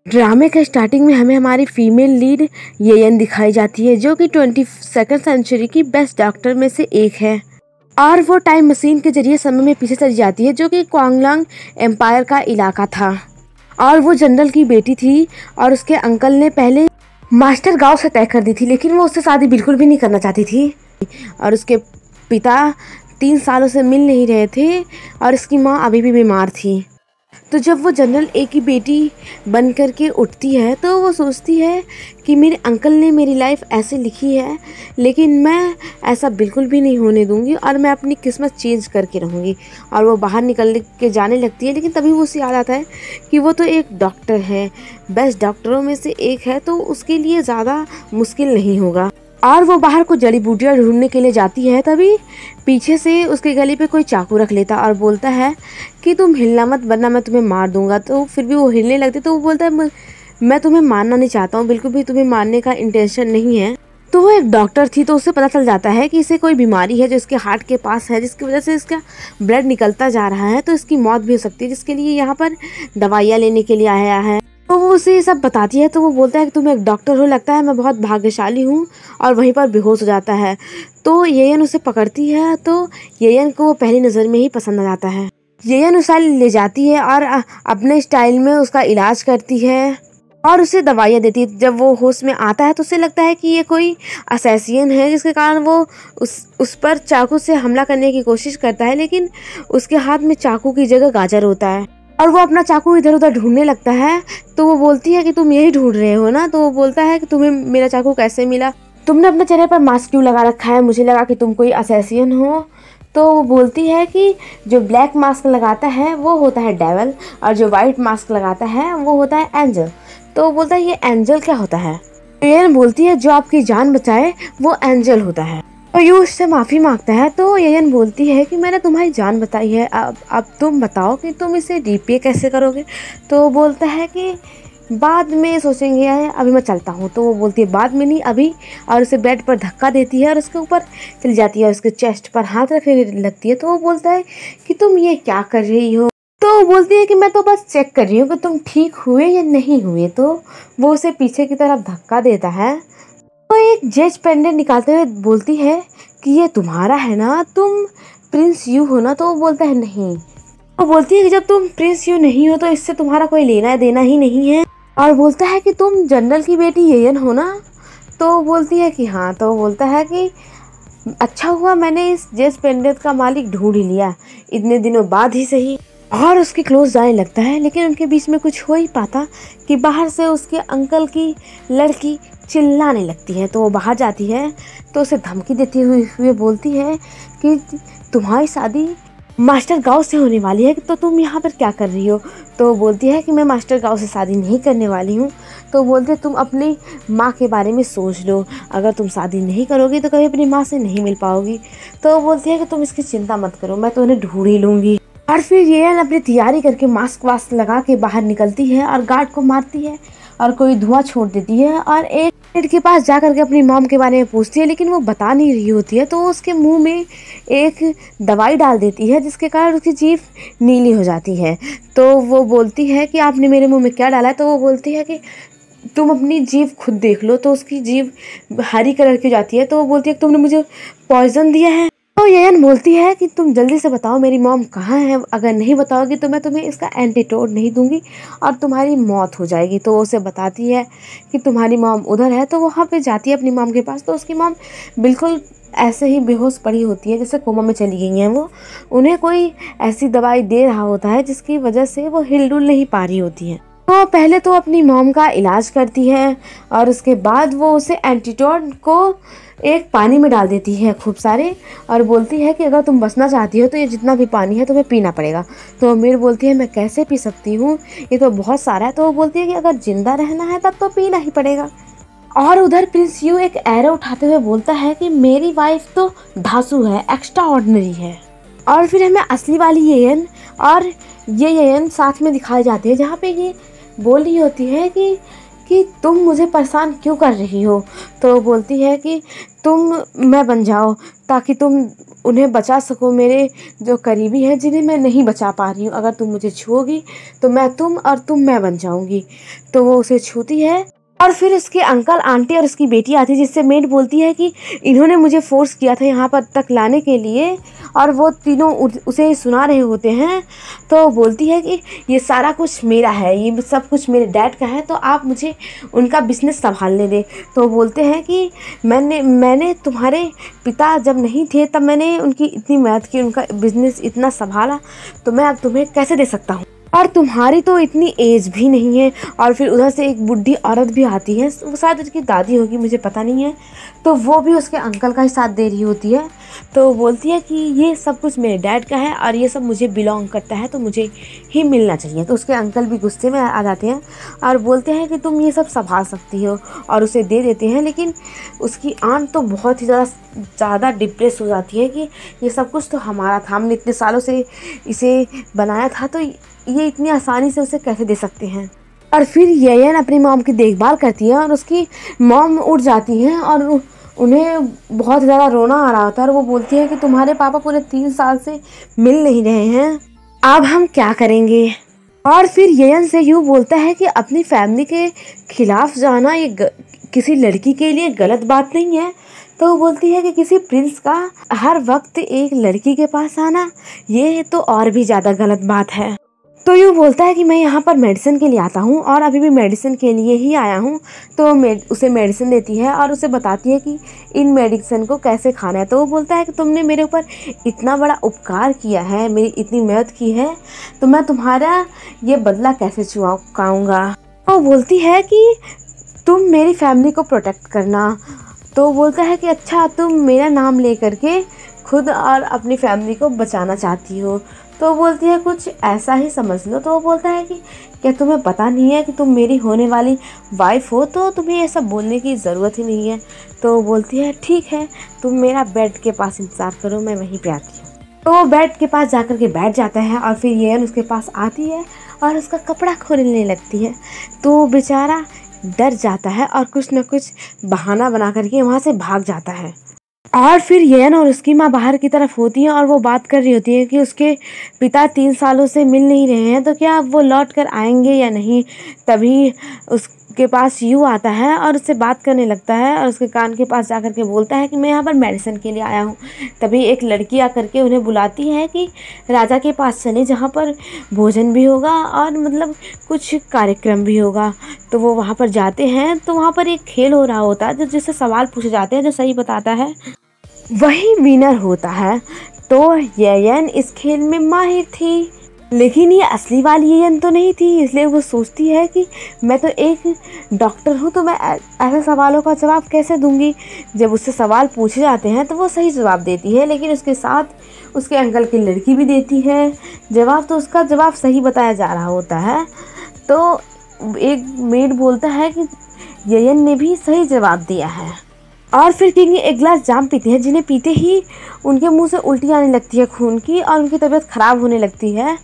ड्रामे के स्टार्टिंग में हमें हमारी फीमेल लीड येयन दिखाई जाती है, जो कि 22nd सेंचुरी की बेस्ट डॉक्टर में से एक है और वो टाइम मशीन के जरिए समय में पीछे चली जाती है, जो कि क्वांगलांग एम्पायर का इलाका था। और वो जनरल की बेटी थी और उसके अंकल ने पहले मास्टर गांव से तय कर दी थी, लेकिन वो उससे शादी बिल्कुल भी नहीं करना चाहती थी और उसके पिता 3 सालों से मिल नहीं रहे थे और इसकी माँ अभी भी बीमार थी। तो जब वो जनरल ए की बेटी बन कर के उठती है तो वो सोचती है कि मेरे अंकल ने मेरी लाइफ ऐसे लिखी है, लेकिन मैं ऐसा बिल्कुल भी नहीं होने दूंगी और मैं अपनी किस्मत चेंज करके रहूँगी। और वो बाहर निकल के जाने लगती है, लेकिन तभी वो उसे याद आता है कि वो तो एक डॉक्टर है, बेस्ट डॉक्टरों में से एक है, तो उसके लिए ज़्यादा मुश्किल नहीं होगा। और वो बाहर को जड़ी बूटियाँ ढूंढने के लिए जाती है, तभी पीछे से उसके गले पे कोई चाकू रख लेता और बोलता है कि तुम हिलना मत वरना मैं तुम्हें मार दूंगा। तो फिर भी वो हिलने लगती, तो वो बोलता है मैं तुम्हें मारना नहीं चाहता हूँ, बिल्कुल भी तुम्हें मारने का इंटेंशन नहीं है। तो वो एक डॉक्टर थी, तो उसे पता चल जाता है कि इसे कोई बीमारी है जो इसके हार्ट के पास है, जिसकी वजह से इसका ब्लड निकलता जा रहा है, तो इसकी मौत भी हो सकती है, जिसके लिए यहाँ पर दवाइयाँ लेने के लिए आया है। तो वो उसे ये सब बताती है, तो वो बोलता है कि तुम एक डॉक्टर हो, लगता है मैं बहुत भाग्यशाली हूँ, और वहीं पर बेहोश हो जाता है। तो येयन उसे पकड़ती है, तो येयन को वो पहली नज़र में ही पसंद आ जाता है। येयन उसे ले जाती है और अपने स्टाइल में उसका इलाज करती है और उसे दवाइयाँ देती है। जब वो होश में आता है तो उसे लगता है कि ये कोई असैसिन है, जिसके कारण वो उस पर चाकू से हमला करने की कोशिश करता है, लेकिन उसके हाथ में चाकू की जगह गाजर होता है और वो अपना चाकू इधर उधर ढूंढने लगता है। तो वो बोलती है कि तुम यही ढूंढ रहे हो ना? तो वो बोलता है कि तुम्हें मेरा चाकू कैसे मिला, तुमने अपने चेहरे पर मास्क क्यों लगा रखा है, मुझे लगा कि तुम कोई असैसिन हो। तो वो बोलती है कि जो ब्लैक मास्क लगाता है वो होता है डेविल और जो वाइट मास्क लगाता है वो होता है एंजल। तो वो बोलता है ये एंजल क्या होता है? येयन बोलती है जो आपकी जान बचाए वो एंजल होता है। तो यू उससे माफ़ी मांगता है, तो येयन बोलती है कि मैंने तुम्हारी जान बताई है, अब तुम बताओ कि तुम इसे रिपे कैसे करोगे। तो वो बोलता है कि बाद में सोचेंगे, अभी मैं चलता हूँ। तो वो बोलती है बाद में नहीं, अभी, और उसे बेड पर धक्का देती है और उसके ऊपर चली जाती है, उसके चेस्ट पर हाथ रखने लगती है। तो वो बोलता है कि तुम ये क्या कर रही हो? तो वो बोलती है कि मैं तो बस चेक कर रही हूँ कि तुम ठीक हुए या नहीं हुए। तो वो उसे पीछे की तरफ धक्का देता है। तो एक जज पेंडेंट निकालते हुए बोलती है कि ये तुम्हारा है ना, तुम प्रिंस यू हो ना? तो वो बोलता है नहीं। वो बोलती है कि जब तुम प्रिंस यू नहीं हो तो इससे तुम्हारा कोई लेना देना ही नहीं है। और बोलता है कि तुम जनरल की बेटी येयन हो ना? तो वो बोलती है कि हाँ। तो वो बोलता है कि अच्छा हुआ मैंने इस जज पेंडेंट का मालिक ढूंढ ही लिया, इतने दिनों बाद ही सही। और उसके क्लोज जाने लगता है, लेकिन उनके बीच में कुछ हो ही पाता कि बाहर से उसके अंकल की लड़की चिल्लाने लगती है। तो वो बाहर जाती है तो उसे धमकी देती हुए बोलती है कि तुम्हारी शादी मास्टर गांव से होने वाली है, तो तुम यहाँ पर क्या कर रही हो? तो वो बोलती है कि मैं मास्टर गांव से शादी नहीं करने वाली हूँ। तो बोलते तुम अपनी माँ के बारे में सोच लो, अगर तुम शादी नहीं करोगी तो कभी अपनी माँ से नहीं मिल पाओगी। तो वो बोलती है कि तुम इसकी चिंता मत करो, मैं तो उन्हें ढूंढ ही लूँगी। और फिर येयन अपनी तैयारी करके मास्क वास्क लगा के बाहर निकलती है और गार्ड को मारती है और कोई धुआं छोड़ देती है और एक पेड़ के पास जा करके अपनी मॉम के बारे में पूछती है, लेकिन वो बता नहीं रही होती है। तो उसके मुंह में एक दवाई डाल देती है, जिसके कारण उसकी जीभ नीली हो जाती है। तो वो बोलती है कि आपने मेरे मुंह में क्या डाला है? तो वो बोलती है कि तुम अपनी जीभ खुद देख लो। तो उसकी जीभ हरी कलर की हो जाती है। तो वो बोलती है कि तुमने मुझे पॉइजन दिया है। तो येयन बोलती है कि तुम जल्दी से बताओ मेरी मॉम कहाँ है, अगर नहीं बताओगी तो मैं तुम्हें इसका एंटीडोट नहीं दूंगी और तुम्हारी मौत हो जाएगी। तो वो उसे बताती है कि तुम्हारी मॉम उधर है। तो वहाँ पे जाती है अपनी मॉम के पास। तो उसकी मॉम बिल्कुल ऐसे ही बेहोश पड़ी होती है, जैसे कोमा में चली गई हैं वो। उन्हें कोई ऐसी दवाई दे रहा होता है जिसकी वजह से वो हिलडुल नहीं पा रही होती हैं। तो पहले तो अपनी मॉम का इलाज करती है और उसके बाद वो उसे एंटीडोट को एक पानी में डाल देती है खूब सारे, और बोलती है कि अगर तुम बचना चाहती हो तो ये जितना भी पानी है तुम्हें पीना पड़ेगा। तो मीर बोलती है मैं कैसे पी सकती हूँ, ये तो बहुत सारा है। तो वो बोलती है कि अगर जिंदा रहना है तब तो पीना ही पड़ेगा। और उधर प्रिंस यू एक एरो उठाते हुए बोलता है कि मेरी वाइफ तो धांसू है, एक्स्ट्रा ऑर्डिनरी है। और फिर हमें असली वाली येयन और ये येयन साथ में दिखाई जाती है, जहाँ पे ये बोल रही होती है कि कि तुम मुझे परेशान क्यों कर रही हो। तो वो बोलती है कि मैं बन जाओ ताकि तुम उन्हें बचा सको, मेरे जो करीबी हैं जिन्हें मैं नहीं बचा पा रही हूँ। अगर तुम मुझे छुओगी तो मैं तुम और तुम मैं बन जाऊंगी। तो वो उसे छूती है और फिर उसके अंकल आंटी और उसकी बेटी आती है, जिससे मेड बोलती है कि इन्होंने मुझे फोर्स किया था यहाँ पर तक लाने के लिए, और वो तीनों उसे सुना रहे होते हैं। तो बोलती है कि ये सारा कुछ मेरा है, ये सब कुछ मेरे डैड का है, तो आप मुझे उनका बिजनेस संभालने दें। तो बोलते हैं कि मैंने तुम्हारे पिता जब नहीं थे तब मैंने उनकी इतनी मदद की, उनका बिजनेस इतना संभाला, तो मैं अब तुम्हें कैसे दे सकता हूँ, और तुम्हारी तो इतनी एज भी नहीं है। और फिर उधर से एक बुढ़ी औरत भी आती है, वो शायद उसकी दादी होगी, मुझे पता नहीं है। तो वो भी उसके अंकल का ही साथ दे रही होती है। तो बोलती है कि ये सब कुछ मेरे डैड का है और ये सब मुझे बिलोंग करता है, तो मुझे ही मिलना चाहिए। तो उसके अंकल भी गुस्से में आ जाते हैं और बोलते हैं कि तुम ये सब संभाल सकती हो, और उसे दे देते हैं। लेकिन उसकी आंट तो बहुत ही ज़्यादा डिप्रेस हो जाती है कि ये सब कुछ तो हमारा था, हमने इतने सालों से इसे बनाया था, तो ये इतनी आसानी से उसे कैसे दे सकते हैं। और फिर येयन अपनी मॉम की देखभाल करती है और उसकी मॉम उठ जाती हैं और उन्हें बहुत ज़्यादा रोना आ रहा होता है, और वो बोलती है कि तुम्हारे पापा पूरे 3 साल से मिल नहीं रहे हैं, अब हम क्या करेंगे। और फिर येयन से यूँ बोलता है कि अपनी फैमिली के खिलाफ जाना ये किसी लड़की के लिए गलत बात नहीं है। तो वो बोलती है कि किसी प्रिंस का हर वक्त एक लड़की के पास आना, ये तो और भी ज़्यादा गलत बात है। तो यूँ बोलता है कि मैं यहाँ पर मेडिसिन के लिए आता हूँ और अभी भी मेडिसिन के लिए ही आया हूँ। तो उसे मेडिसिन देती है और उसे बताती है कि इन मेडिसिन को कैसे खाना है। तो वो बोलता है कि तुमने मेरे ऊपर इतना बड़ा उपकार किया है, मेरी इतनी मदद की है, तो मैं तुम्हारा ये बदला कैसे चुकाऊँगा। तो बोलती है कि तुम मेरी फैमिली को प्रोटेक्ट करना। तो बोलता है कि अच्छा, तुम मेरा नाम ले करके खुद और अपनी फैमिली को बचाना चाहती हो। तो बोलती है कुछ ऐसा ही समझ लो। तो वो बोलता है कि क्या तुम्हें पता नहीं है कि तुम मेरी होने वाली वाइफ हो, तो तुम्हें ऐसा बोलने की ज़रूरत ही नहीं है। तो बोलती है ठीक है, तुम मेरा बेड के पास इंतज़ार करो, मैं वहीं पे आती हूँ। तो वो बेड के पास जाकर के बैठ जाता है और फिर येन उसके पास आती है और उसका कपड़ा खोलने लगती है। तो बेचारा डर जाता है और कुछ न कुछ बहाना बना करके वहाँ से भाग जाता है। और फिर येन और उसकी माँ बाहर की तरफ होती है और वो बात कर रही होती है कि उसके पिता 3 सालों से मिल नहीं रहे हैं, तो क्या वो लौट कर आएंगे या नहीं। तभी उसके पास यू आता है और उससे बात करने लगता है और उसके कान के पास जाकर के बोलता है कि मैं यहाँ पर मेडिसिन के लिए आया हूँ। तभी एक लड़की आकर के उन्हें बुलाती है कि राजा के पास चले, जहाँ पर भोजन भी होगा और मतलब कुछ कार्यक्रम भी होगा। तो वो वहाँ पर जाते हैं, तो वहाँ पर एक खेल हो रहा होता है जिससे सवाल पूछे जाते हैं, जो सही बताता है वही विनर होता है। तो येयन इस खेल में माहिर थी, लेकिन ये असली वाली येयन तो नहीं थी, इसलिए वो सोचती है कि मैं तो एक डॉक्टर हूँ, तो मैं ऐसे सवालों का जवाब कैसे दूंगी। जब उससे सवाल पूछे जाते हैं तो वो सही जवाब देती है, लेकिन उसके साथ उसके अंकल की लड़की भी देती है जवाब, तो उसका जवाब सही बताया जा रहा होता है। तो एक मेड बोलता है कि येयन ने भी सही जवाब दिया है। और फिर किंग एक गिलास जाम पीते हैं, जिन्हें पीते ही उनके मुंह से उल्टी आने लगती है खून की, और उनकी तबीयत ख़राब होने लगती है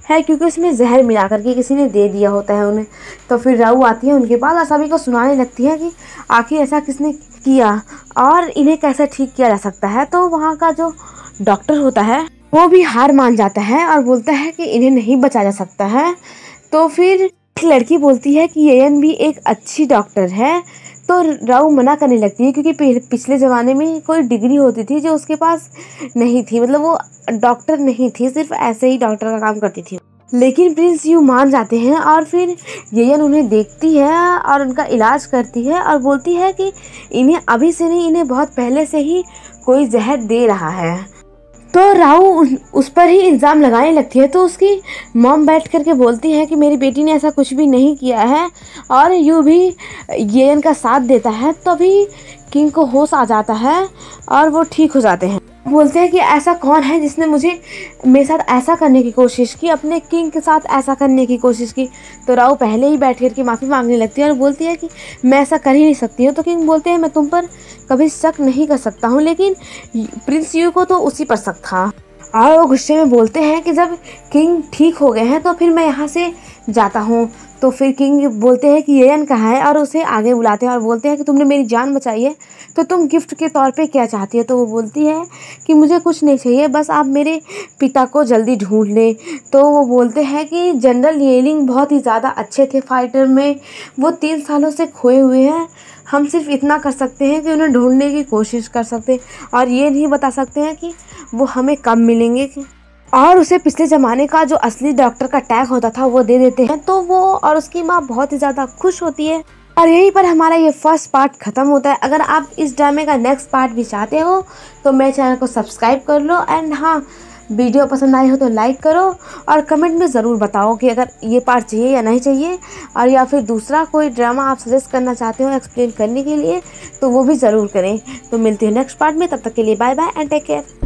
क्योंकि उसमें जहर मिला करके किसी ने दे दिया होता है उन्हें। तो फिर राऊ आती है उनके पास और सभी को सुनाने लगती है कि आखिर ऐसा किसने किया और इन्हें कैसे ठीक किया जा सकता है। तो वहाँ का जो डॉक्टर होता है वो भी हार मान जाता है और बोलता है कि इन्हें नहीं बचाया जा सकता है। तो फिर लड़की बोलती है कि येयन भी एक अच्छी डॉक्टर है। तो राऊ मना करने लगती है, क्योंकि पिछले ज़माने में कोई डिग्री होती थी जो उसके पास नहीं थी, मतलब वो डॉक्टर नहीं थी, सिर्फ ऐसे ही डॉक्टर का काम करती थी। लेकिन प्रिंस यू मान जाते हैं और फिर येयन उन्हें देखती है और उनका इलाज करती है और बोलती है कि इन्हें अभी से नहीं, इन्हें बहुत पहले से ही कोई जहर दे रहा है। तो राऊ उस पर ही इल्ज़ाम लगाने लगती है। तो उसकी मॉम बैठ करके बोलती है कि मेरी बेटी ने ऐसा कुछ भी नहीं किया है, और यू भी येयन का साथ देता है। तभी किंग को होश आ जाता है और वो ठीक हो जाते हैं। बोलते हैं कि ऐसा कौन है जिसने मेरे साथ ऐसा करने की कोशिश की, अपने किंग के साथ ऐसा करने की कोशिश की। तो राऊ पहले ही बैठ करके माफ़ी मांगने लगती है और बोलती है कि मैं ऐसा कर ही नहीं सकती हूँ। तो किंग बोलते हैं मैं तुम पर कभी शक नहीं कर सकता हूँ, लेकिन प्रिंस यू को तो उसी पर शक था। और वो गुस्से में बोलते हैं कि जब किंग ठीक हो गए हैं तो फिर मैं यहाँ से जाता हूँ। तो फिर किंग बोलते हैं कि येन कहाँ है, और उसे आगे बुलाते हैं और बोलते हैं कि तुमने मेरी जान बचाई है, तो तुम गिफ्ट के तौर पे क्या चाहती हो। तो वो बोलती है कि मुझे कुछ नहीं चाहिए, बस आप मेरे पिता को जल्दी ढूंढ लें। तो वो बोलते हैं कि जनरल येलिंग बहुत ही ज़्यादा अच्छे थे फाइटर में, वो 3 सालों से खोए हुए हैं। हम सिर्फ इतना कर सकते हैं कि उन्हें ढूंढने की कोशिश कर सकते हैं, और ये नहीं बता सकते हैं कि वो हमें कब मिलेंगे। और उसे पिछले ज़माने का जो असली डॉक्टर का टैग होता था वो दे देते हैं। तो वो और उसकी माँ बहुत ही ज़्यादा खुश होती है। और यहीं पर हमारा ये फर्स्ट पार्ट ख़त्म होता है। अगर आप इस ड्रामे का नेक्स्ट पार्ट भी चाहते हो तो मेरे चैनल को सब्सक्राइब कर लो। एंड हाँ, वीडियो पसंद आई हो तो लाइक करो, और कमेंट में ज़रूर बताओ कि अगर ये पार्ट चाहिए या नहीं चाहिए, और या फिर दूसरा कोई ड्रामा आप सजेस्ट करना चाहते हो एक्सप्लेन करने के लिए तो वो भी ज़रूर करें। तो मिलते हैं नेक्स्ट पार्ट में, तब तक के लिए bye bye and take care.